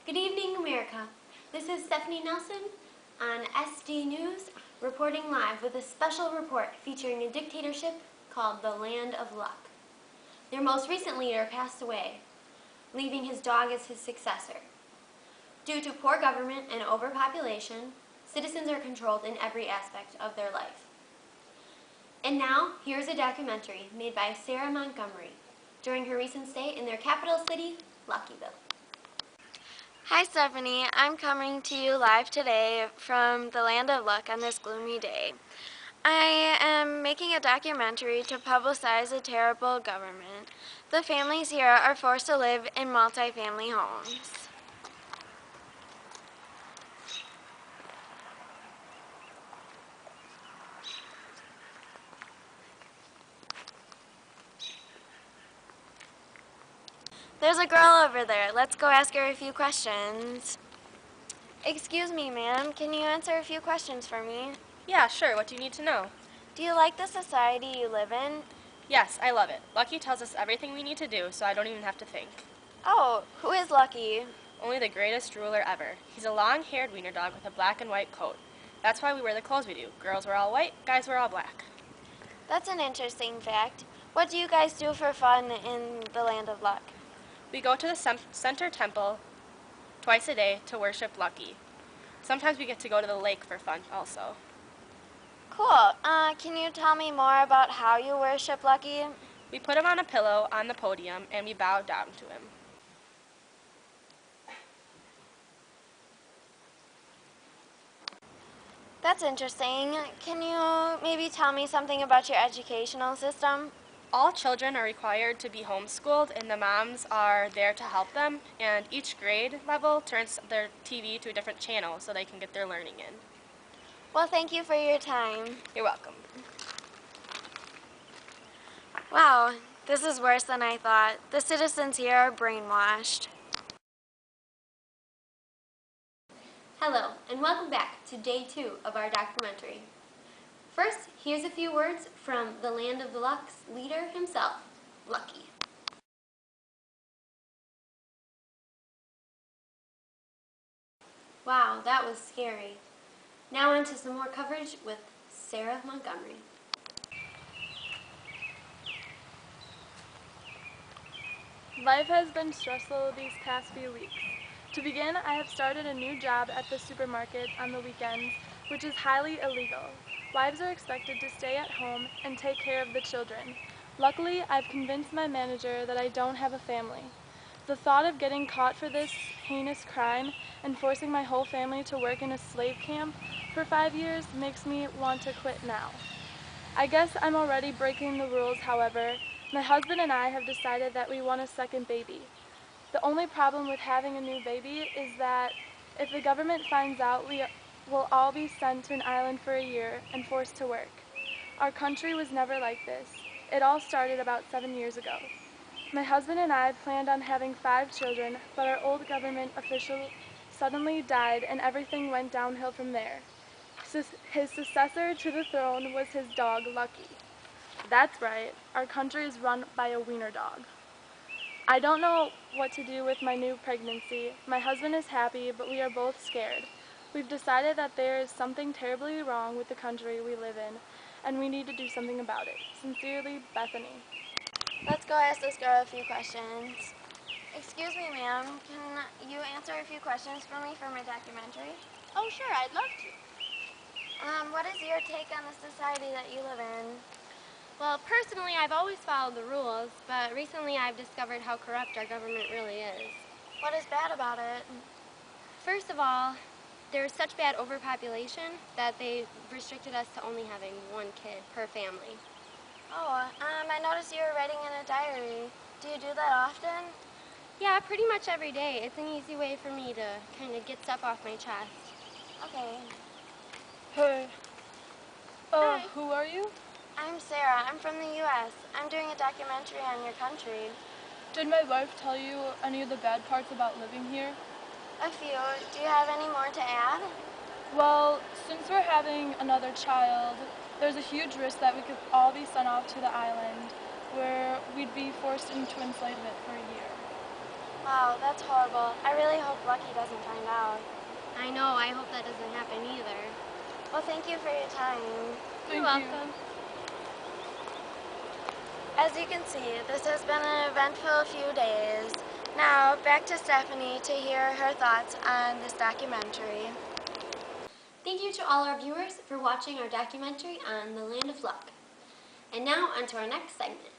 Good evening, America. This is Stephanie Nelson on SD News, reporting live with a special report featuring a dictatorship called the Land of Luck. Their most recent leader passed away, leaving his dog as his successor. Due to poor government and overpopulation, citizens are controlled in every aspect of their life. And now, here's a documentary made by Sarah Montgomery during her recent stay in their capital city, Luckyville. Hi Stephanie, I'm coming to you live today from the Land of Luck on this gloomy day. I am making a documentary to publicize a terrible government. The families here are forced to live in multi-family homes. There's a girl over there. Let's go ask her a few questions. Excuse me, ma'am. Can you answer a few questions for me? Yeah, sure. What do you need to know? Do you like the society you live in? Yes, I love it. Lucky tells us everything we need to do, so I don't even have to think. Oh, who is Lucky? Only the greatest ruler ever. He's a long-haired wiener dog with a black and white coat. That's why we wear the clothes we do. Girls wear all white, guys wear all black. That's an interesting fact. What do you guys do for fun in the Land of Luck? We go to the center temple twice a day to worship Lucky. Sometimes we get to go to the lake for fun also. Cool. Can you tell me more about how you worship Lucky? We put him on a pillow on the podium and we bow down to him. That's interesting. Can you maybe tell me something about your educational system? All children are required to be homeschooled, and the moms are there to help them, and each grade level turns their TV to a different channel so they can get their learning in. Well, thank you for your time. You're welcome. Wow, this is worse than I thought. The citizens here are brainwashed. Hello, and welcome back to day 2 of our documentary. First, here's a few words from the Land of the Luck's leader himself, Lucky. Wow, that was scary. Now on to some more coverage with Sarah Montgomery. Life has been stressful these past few weeks. To begin, I have started a new job at the supermarket on the weekends, which is highly illegal. Wives are expected to stay at home and take care of the children. Luckily, I've convinced my manager that I don't have a family. The thought of getting caught for this heinous crime and forcing my whole family to work in a slave camp for 5 years makes me want to quit now. I guess I'm already breaking the rules, however. My husband and I have decided that we want a second baby. The only problem with having a new baby is that if the government finds out, we will all be sent to an island for a year and forced to work. Our country was never like this. It all started about 7 years ago. My husband and I planned on having 5 children, but our old government official suddenly died and everything went downhill from there. His successor to the throne was his dog, Lucky. That's right, our country is run by a wiener dog. I don't know what to do with my new pregnancy. My husband is happy, but we are both scared. We've decided that there is something terribly wrong with the country we live in, and we need to do something about it. Sincerely, Bethany. Let's go ask this girl a few questions. Excuse me, ma'am. Can you answer a few questions for me for my documentary? Oh, sure, I'd love to. What is your take on the society that you live in? Well, personally, I've always followed the rules, but recently I've discovered how corrupt our government really is. What is bad about it? First of all, there's such bad overpopulation that they restricted us to only having 1 kid per family. Oh, I noticed you were writing in a diary. Do you do that often? Yeah, pretty much every day. It's an easy way for me to kind of get stuff off my chest. Okay. Hey. Hi. Who are you? I'm Sarah. I'm from the U.S. I'm doing a documentary on your country. Did my wife tell you any of the bad parts about living here? A few. Do you have any more to add? Well, since we're having another child, there's a huge risk that we could all be sent off to the island, where we'd be forced into enslavement for a year. Wow, that's horrible. I really hope Lucky doesn't find out. I know, I hope that doesn't happen either. Well, thank you for your time. You're welcome. As you can see, this has been an eventful few days. Now, back to Stephanie to hear her thoughts on this documentary. Thank you to all our viewers for watching our documentary on the Land of Luck. And now, on to our next segment.